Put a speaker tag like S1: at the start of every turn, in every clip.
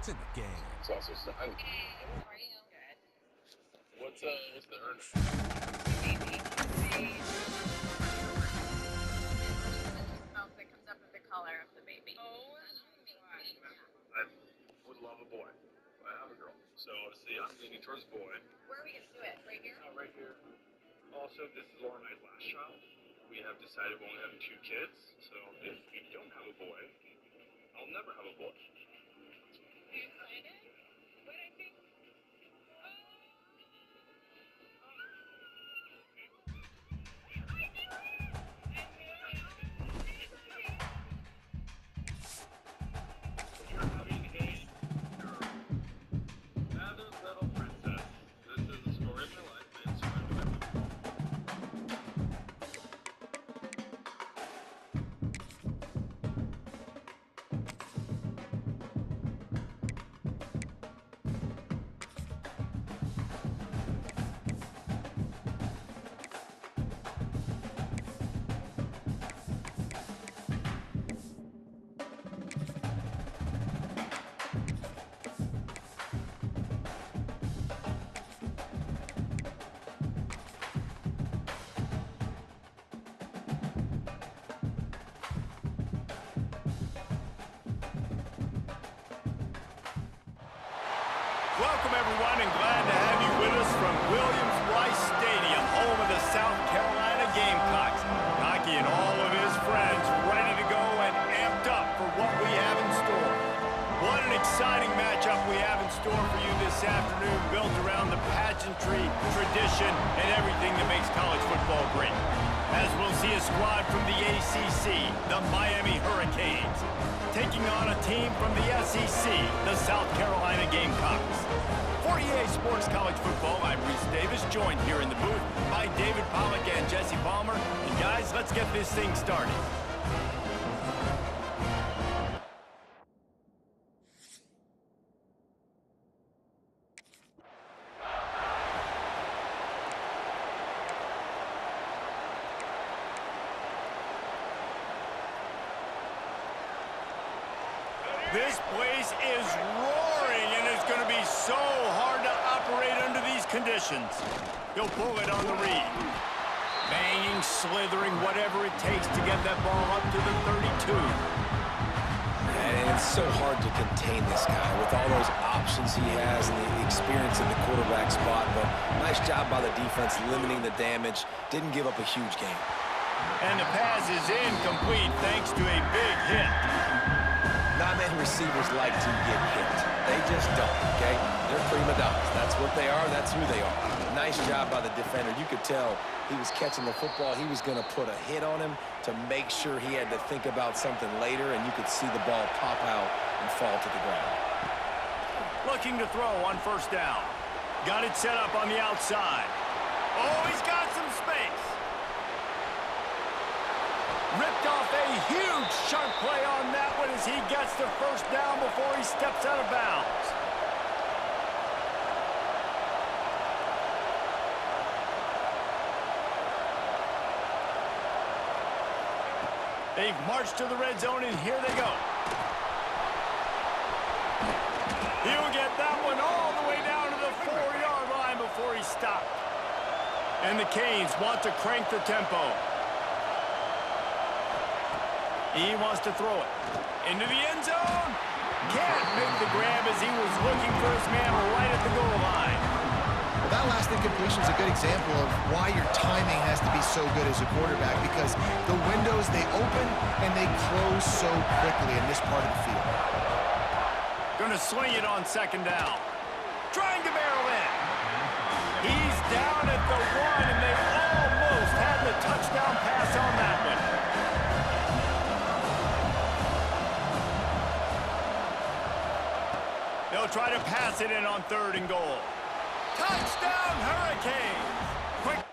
S1: in the game.
S2: It's also Sunday.
S3: How are you? Good.
S2: What's the earn?
S3: Baby. Smoke that comes up with the color of the baby. Oh,
S2: I would love a boy. I have a girl. So see, I'm leaning towards boy.
S3: where are we gonna do it? Right here?
S2: Right here. Also, this is Laura and I's last child. We have decided we're only having 2 kids. So if we don't have a boy, I'll never have a boy.
S3: Are you excited? But I think.
S2: You're having a girl. Another little princess. This is the story of my life, man. So I'm gonna
S4: Welcome, everyone, and glad to have you with us from Williams-Brice Stadium, home of the South Carolina Gamecocks. Hockey and all of his friends ready to go and amped up for what we have in store. What an exciting matchup we have in store for you this afternoon, built around the pageantry, tradition, and everything that makes college football great. As we'll see a squad from the ACC, the Miami Hurricanes, taking on a team from the SEC, the South Carolina Gamecocks. For EA Sports College Football, I'm Reese Davis, joined here in the booth by David Pollack and Jesse Palmer. And guys, let's get this thing started. This place is roaring, and it's going to be so hard to operate under these conditions. He'll pull it on the read. Banging, slithering, whatever it takes to get that ball up to the 32.
S5: And it's so hard to contain this guy with all those options he has and the experience in the quarterback spot. But nice job by the defense limiting the damage. Didn't give up a huge gain.
S4: And the pass is incomplete thanks to a big hit.
S5: Not many receivers like to get hit. They just don't, okay? They're prima donnas. That's what they are. That's who they are. Nice job by the defender. You could tell he was catching the football. He was going to put a hit on him to make sure he had to think about something later, and you could see the ball pop out and fall to the ground.
S4: Looking to throw on first down. Got it set up on the outside. Oh, he's got some space. Ripped off a huge sharp play on that one as he gets the first down before he steps out of bounds. They've marched to the red zone, and here they go. He'll get that one all the way down to the 4-yard line before he stopped. And the Canes want to crank the tempo. He wants to throw it into the end zone. Can't make the grab as he was looking for his man right at the goal line.
S6: Well, that last incompletion is a good example of why your timing has to be so good as a quarterback, because the windows, they open and they close so quickly in this part of the field.
S4: Gonna swing it on second down. Trying to barrel in. He's down at the 1, and they almost had the touchdown pass on that one. They'll try to pass it in on 3rd and goal. Touchdown, Hurricanes! Quick.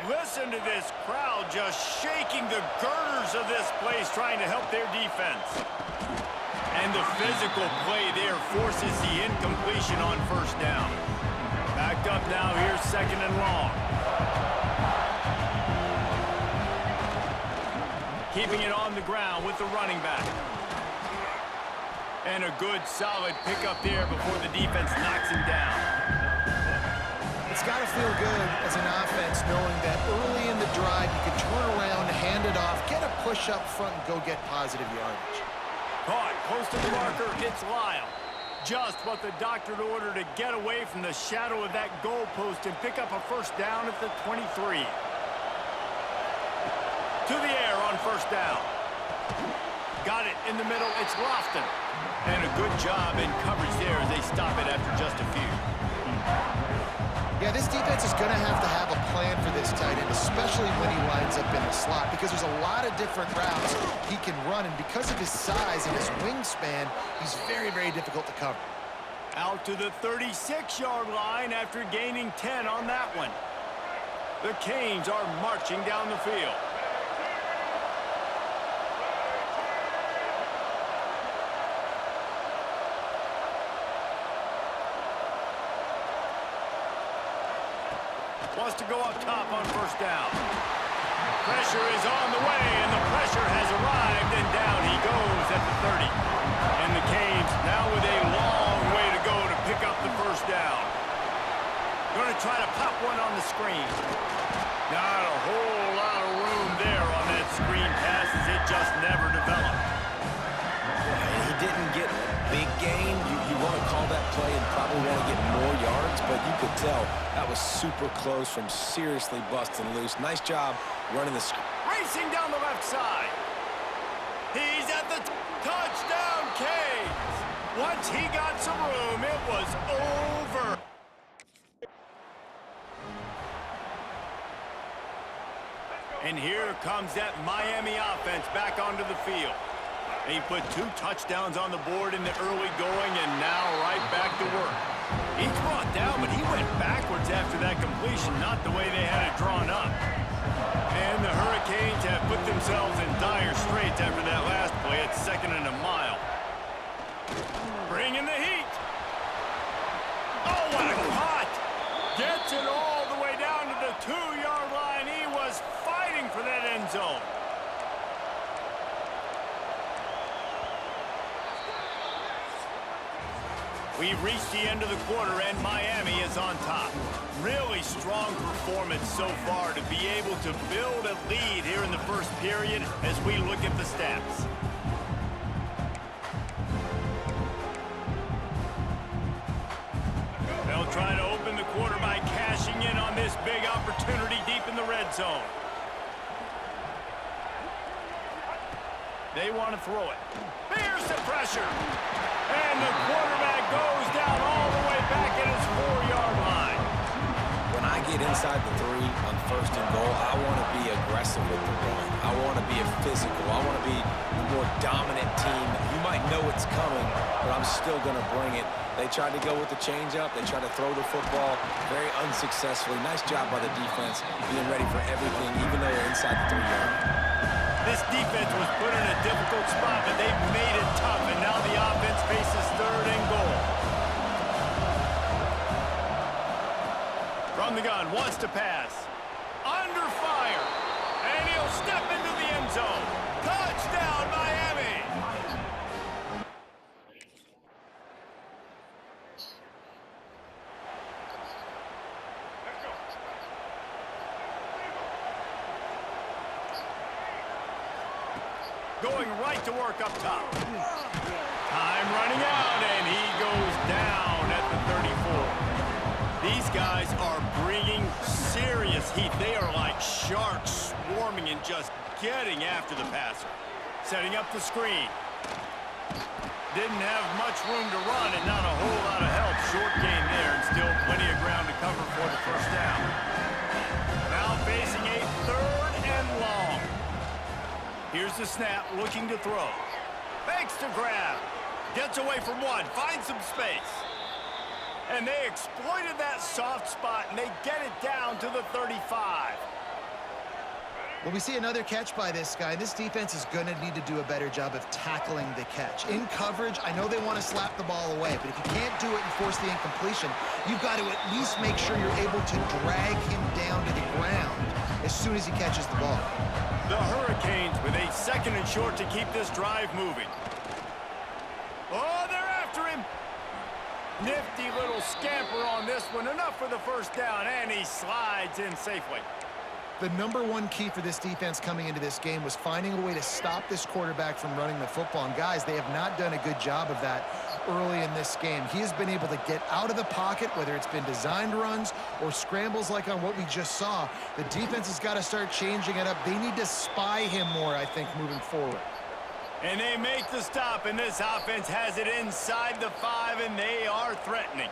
S4: Listen to this crowd just shaking the girders of this place, trying to help their defense. And the physical play there forces the incompletion on first down. Backed up now here, 2nd and long. keeping it on the ground with the running back. And a good, solid pickup there before the defense knocks him down.
S6: It's got to feel good as an offense knowing that early in the drive you can turn around, hand it off, get a push up front, and go get positive yardage.
S4: Caught close to the marker, it's Lyle. Just what the doctor ordered to get away from the shadow of that goalpost and pick up a first down at the 23. To the air on first down. Got it in the middle, it's Lofton. And a good job in coverage there as they stop it after just a few.
S6: Yeah, this defense is going to have a plan for this tight end, especially when he lines up in the slot, because there's a lot of different routes he can run, and because of his size and his wingspan, he's very, very difficult to cover.
S4: Out to the 36-yard line after gaining 10 on that one. The Canes are marching down the field. Wants to go up top on first down. Pressure is on the way, and the pressure has arrived, and down he goes at the 30. And the Canes now with a long way to go to pick up the first down. Going to try to pop one on the screen. Not a whole lot of room there on that screen pass as it just never developed.
S5: And he didn't get a big gain. You want to call that play and probably want to get more yards, but you could tell that was super close from seriously busting loose. Nice job running the screen.
S4: Racing down the left side. He's at the touchdown, Canes. Once he got some room, it was over. And here comes that Miami offense back onto the field. He put 2 touchdowns on the board in the early going and now right back to work. He's brought down, but he went backwards after that completion, not the way they had it drawn up. And the Hurricanes have put themselves in dire straits after that last play at 2nd and a mile. Bringing the heat. Oh, what a cut! Gets it all the way down to the 2-yard line. He was fighting for that end zone. We've reached the end of the quarter, and Miami is on top. Really strong performance so far to be able to build a lead here in the first period as we look at the stats. They'll try to open the quarter by cashing in on this big opportunity deep in the red zone. They want to throw it. There's the pressure. And the quarterback goes down all the way back at his 4-yard line.
S5: When I get inside the 3 on first and goal, I want to be aggressive with the run. I want to be a physical. I want to be the more dominant team. You might know it's coming, but I'm still going to bring it. They tried to go with the changeup. They tried to throw the football very unsuccessfully. Nice job by the defense, being ready for everything, even though they're inside the 3-yard line.
S4: This defense was put in a difficult spot, but they've made it tough, and now the offense faces 3rd and goal. From the gun, wants to pass. Under fire, and he'll step into the end zone. Touchdown, Miami! Going right to work up top. Time running out, and he goes down at the 34. These guys are bringing serious heat. They are like sharks swarming and just getting after the passer. Setting up the screen. Didn't have much room to run and not a whole lot of help. Short gain there and still plenty of ground to cover for the first down. Now facing a 3rd and long. Here's the snap, looking to throw. Fakes to grab. Gets away from one, finds some space. And they exploited that soft spot, and they get it down to the 35.
S6: Well, we see another catch by this guy. This defense is going to need to do a better job of tackling the catch. In coverage, I know they want to slap the ball away, but if you can't do it and force the incompletion, you've got to at least make sure you're able to drag him down to the ground as soon as he catches the ball.
S4: The Hurricanes with a 2nd and short to keep this drive moving. Oh, they're after him. Nifty little scamper on this one. Enough for the first down, and he slides in safely.
S6: The number one key for this defense coming into this game was finding a way to stop this quarterback from running the football. And guys, they have not done a good job of that early in this game. He has been able to get out of the pocket, whether it's been designed runs or scrambles like on what we just saw. The defense has got to start changing it up. They need to spy him more, I think, moving forward.
S4: And they make the stop, and this offense has it inside the 5, and they are threatening.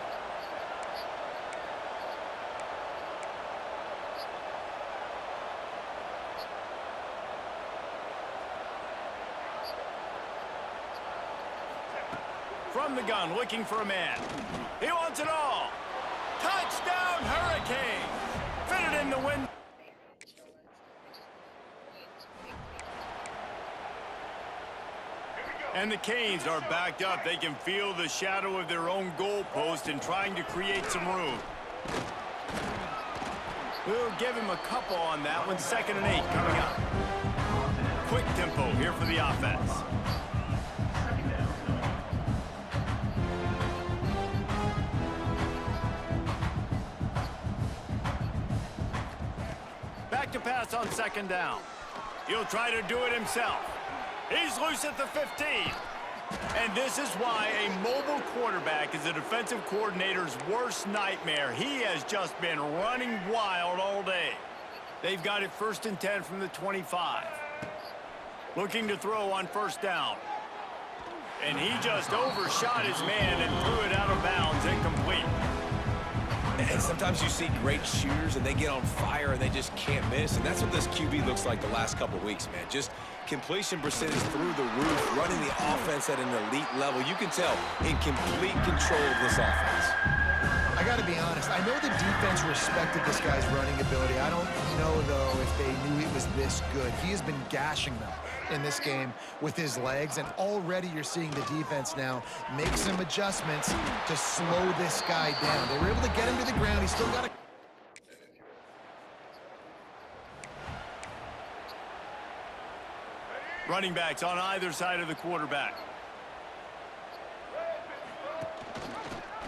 S4: From the gun, looking for a man. He wants it all. Touchdown, Hurricanes! Fitted in the wind. And the Canes are backed up. They can feel the shadow of their own goalpost and trying to create some room. We'll give him a couple on that one. 2nd and 8 coming up. Quick tempo here for the offense. Back to pass on 2nd down. He'll try to do it himself. He's loose at the 15. And this is why a mobile quarterback is a defensive coordinator's worst nightmare. He has just been running wild all day. They've got it 1st and 10 from the 25. Looking to throw on 1st down. And he just overshot his man and threw it out of bounds, incomplete.
S5: And sometimes you see great shooters and they get on fire and they just can't miss. And that's what this QB looks like the last couple of weeks, man. Just completion percentage through the roof, running the offense at an elite level. You can tell in complete control of this offense.
S6: I got to be honest. I know the defense respected this guy's running ability. I don't know, though, if they knew he was this good. He has been gashing them in this game with his legs, and already you're seeing the defense now make some adjustments to slow this guy down. They were able to get him to the ground. He's still got a...
S4: Running backs on either side of the quarterback.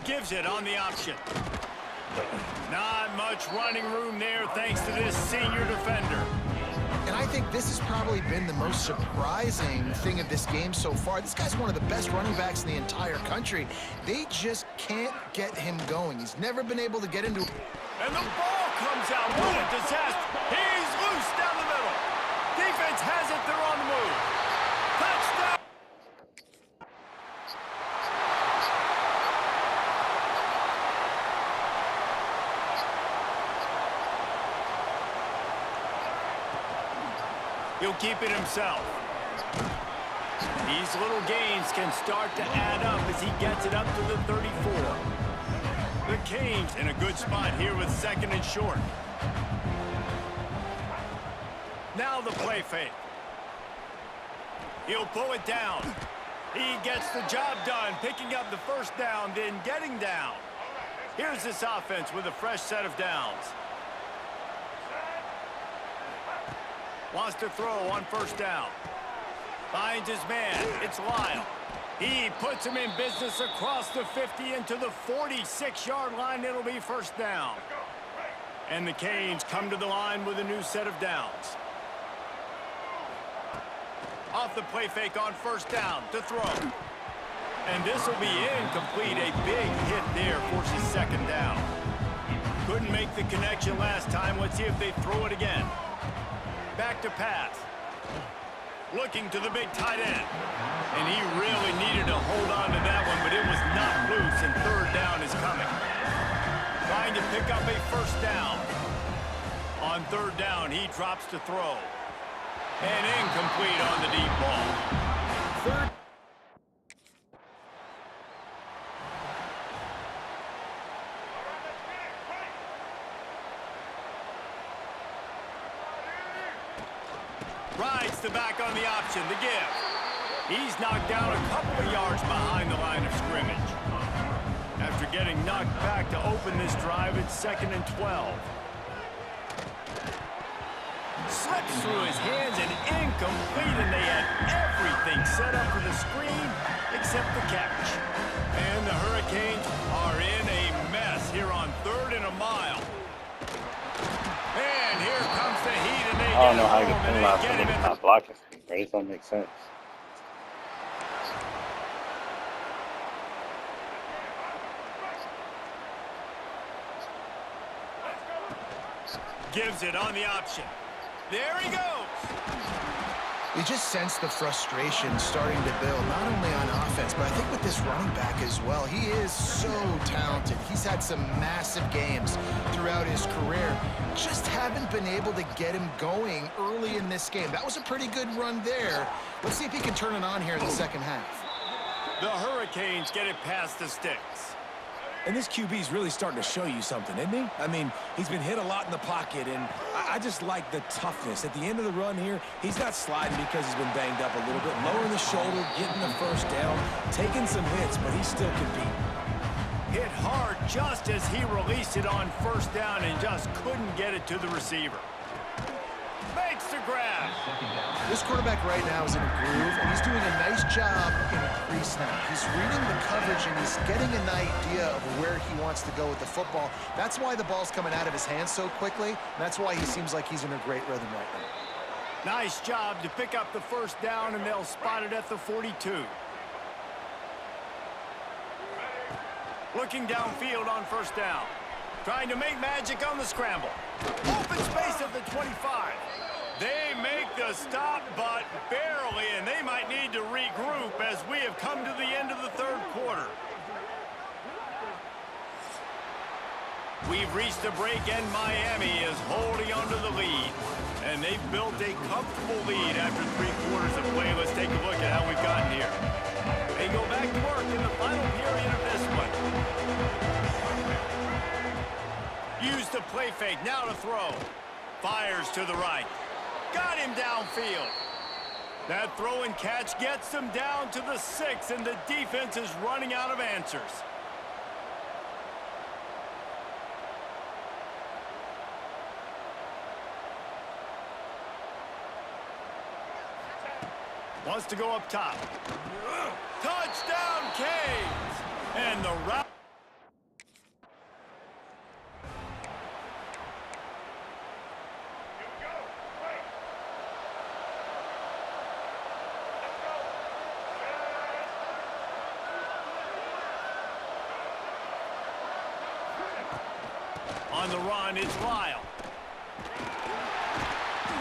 S4: Gives it on the option. Not much running room there thanks to this senior defender.
S6: And I think this has probably been the most surprising thing of this game so far. This guy's one of the best running backs in the entire country. They just can't get him going. He's never been able to get into...
S4: And the ball comes out. What a disaster. He's loose down the middle. Defense has it. They're on the move. Touchdown. He'll keep it himself. These little gains can start to add up as he gets it up to the 34. The Canes in a good spot here with 2nd and short. Now the play fake. He'll pull it down. He gets the job done, picking up the 1st down, then getting down. Here's this offense with a fresh set of downs. Wants to throw on 1st down. Finds his man. It's Lyle. He puts him in business across the 50 into the 46-yard line. It'll be 1st down. And the Canes come to the line with a new set of downs. Off the play fake on 1st down to throw. And this will be incomplete. A big hit there forces 2nd down. Couldn't make the connection last time. Let's see if they throw it again. Back to pass. Looking to the big tight end. And he really needed to hold on to that one, but it was not loose, and 3rd down is coming. Trying to pick up a 1st down. On 3rd down, he drops to throw. And incomplete on the deep ball. 3rd. Rides the back on the option, the give. He's knocked down a couple of yards behind the line of scrimmage. After getting knocked back to open this drive, it's 2nd and 12. Slips through his hands and incomplete, and they had everything set up for the screen except the catch. And the Hurricanes are in a mess here on 3rd and a mile. And here comes the heat, and they
S1: I don't know how
S4: get
S1: you
S4: home,
S1: can
S4: and
S1: penalize
S4: they get him
S1: somebody
S4: in
S1: for
S4: the...
S1: not blocking. Bro, this don't make sense.
S4: Gives it on the option. There he goes.
S6: You just sense the frustration starting to build, not only on offense, but I think with this running back as well. He is so talented. He's had some massive games throughout his career. Just haven't been able to get him going early in this game. That was a pretty good run there. Let's see if he can turn it on here in the second half.
S4: The Hurricanes get it past the sticks.
S5: And this QB's really starting to show you something, isn't he? I mean, he's been hit a lot in the pocket, and I just like the toughness. At the end of the run here, he's not sliding because he's been banged up a little bit. Lowering the shoulder, getting the first down, taking some hits, but he still can beat.
S4: Hit hard just as he released it on 1st down and just couldn't get it to the receiver. Makes the grab.
S6: This quarterback right now is in a groove, and he's doing a nice job in pre-snap. He's reading the coverage, and he's getting an idea of where he wants to go with the football. That's why the ball's coming out of his hands so quickly, and that's why he seems like he's in a great rhythm right now.
S4: Nice job to pick up the 1st down, and they'll spot it at the 42. Looking downfield on 1st down. Trying to make magic on the scramble. Open space at the 25. They make the stop, but barely, and they might need to regroup as we have come to the end of the 3rd quarter. We've reached the break, and Miami is holding onto the lead. And they've built a comfortable lead after 3 quarters of play. Let's take a look at how we've gotten here. They go back to work in the final period of this one. Use the play fake, now to throw. Fires to the right. Got him downfield. That throw and catch gets them down to the 6, and the defense is running out of answers. Wants to go up top. Touchdown, Canes! And the route. On the run, it's Lyle.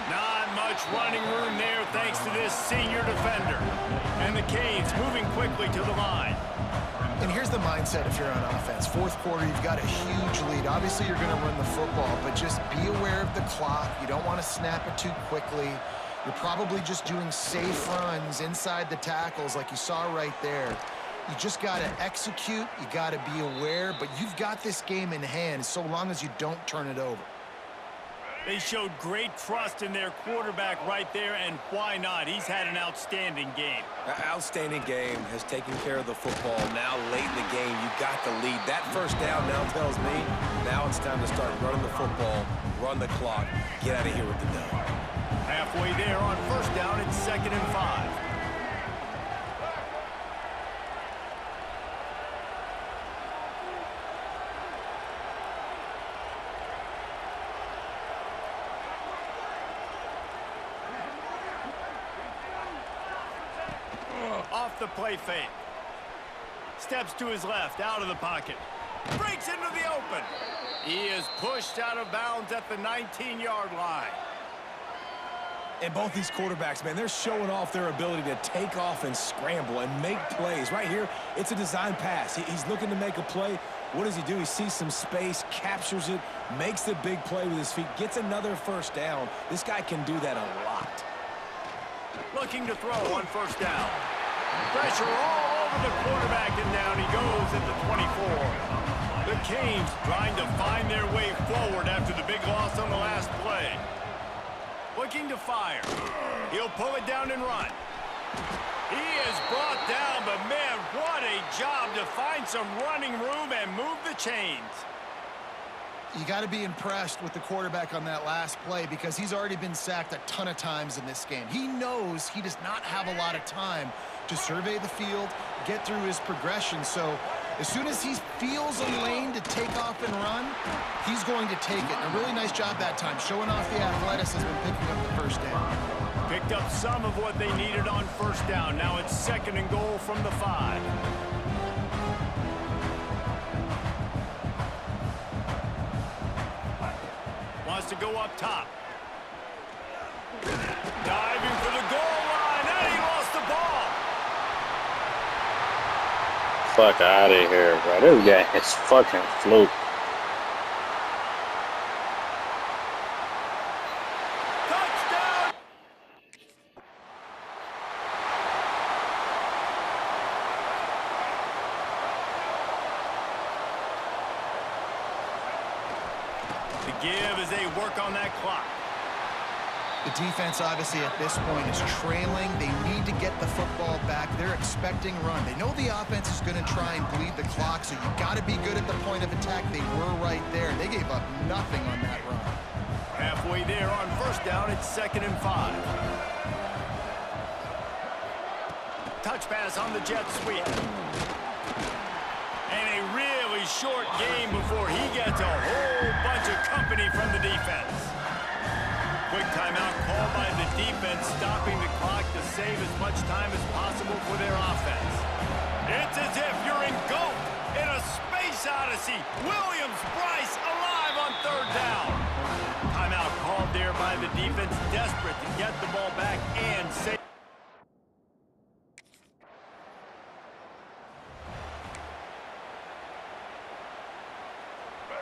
S4: Not much running room there thanks to this senior defender. And the Canes moving quickly to the line.
S6: And here's the mindset if you're on offense. 4th quarter, you've got a huge lead. Obviously, you're going to run the football, but just be aware of the clock. You don't want to snap it too quickly. You're probably just doing safe runs inside the tackles like you saw right there. You just got to execute. You got to be aware, but you've got this game in hand so long as you don't turn it over.
S4: They showed great trust in their quarterback right there, and why not? He's had an outstanding game.
S5: Outstanding game, has taken care of the football. Now late in the game, you got the lead. That 1st down now tells me now it's time to start running the football, run the clock, get out of here with the dub.
S4: Halfway there on 1st down, it's 2nd and 5. Off the play fake. Steps to his left, out of the pocket. Breaks into the open. He is pushed out of bounds at the 19-yard line.
S5: And both these quarterbacks, man, they're showing off their ability to take off and scramble and make plays. Right here, it's a design pass. He's looking to make a play. What does he do? He sees some space, captures it, makes the big play with his feet, gets another 1st down. This guy can do that a lot.
S4: Looking to throw on 1st down. Pressure all over the quarterback, and down he goes at the 24. The Canes trying to find their way forward after the big loss on the last play. Looking to fire. He'll pull it down and run. He is brought down, but man, what a job to find some running room and move the chains.
S6: You got to be impressed with the quarterback on that last play because he's already been sacked a ton of times in this game. He knows he does not have a lot of time to survey the field, get through his progression. So as soon as he feels a lane to take off and run, he's going to take it. And a really nice job that time, showing off the athleticism and picking up the first down.
S4: Picked up some of what they needed on first down. Now it's 2nd and goal from the 5. Wants to go up top. Diving for the goal line, and he lost the ball.
S1: Fuck out of here, bro. This guy is fucking fluke.
S4: Touchdown! The give as they work on that clock.
S6: The defense, obviously, at this point is trailing. They need to get the football back. They're expecting run. They know the offense is going to try and bleed the clock, so you got to be good at the point of attack. They were right there. They gave up nothing on that run.
S4: Halfway there on first down, it's 2nd and 5. Touch pass on the jet sweep. And a really short game before he gets a whole bunch of company from the defense. Quick timeout called by the defense, stopping the clock to save as much time as possible for their offense. It's as if you're engulfed in a space odyssey. Williams-Brice alive on 3rd down. Timeout called there by the defense, desperate to get the ball back and save.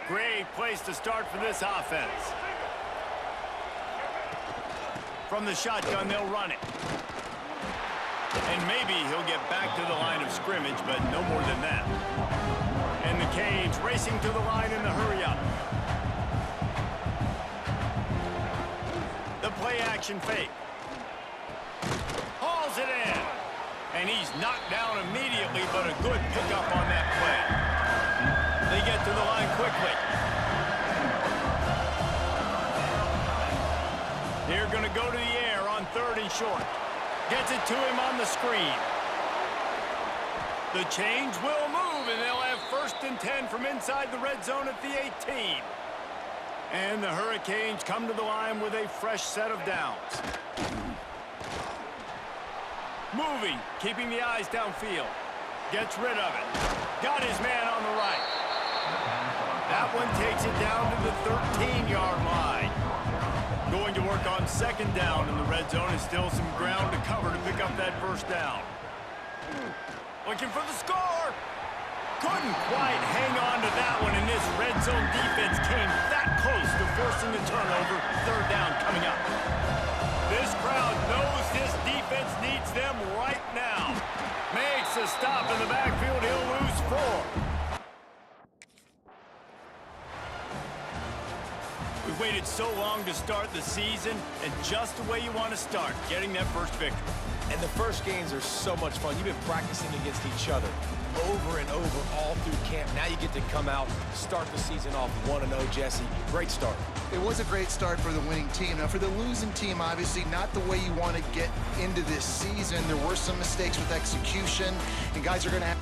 S4: Great place to start for this offense. From the shotgun, they'll run it. And maybe he'll get back to the line of scrimmage, but no more than that. And the Canes racing to the line in the hurry-up. The play-action fake. Hauls it in. And he's knocked down immediately, but a good pickup on that play. They get to the line quickly. They're going to go to the air on 3rd and short. Gets it to him on the screen. The change will move, and they'll have 1st and 10 from inside the red zone at the 18. And the Hurricanes come to the line with a fresh set of downs. Moving, keeping the eyes downfield. Gets rid of it. Got his man on the right. That one takes it down to the 13-yard line. Going to work on 2nd down in the red zone, and still some ground to cover to pick up that first down. Looking for the score. Couldn't quite hang on to that one, and this red zone defense came that close to forcing the turnover. 3rd down coming up. This crowd knows this defense needs them right now. Makes a stop in the backfield. He'll lose 4. We waited so long to start the season, and just the way you want to start, getting that first victory.
S5: And the first games are so much fun. You've been practicing against each other over and over all through camp. Now you get to come out, start the season off 1-0, Jesse. Great start.
S6: It was a great start for the winning team. Now, for the losing team, obviously, not the way you want to get into this season. There were some mistakes with execution, and guys are going to have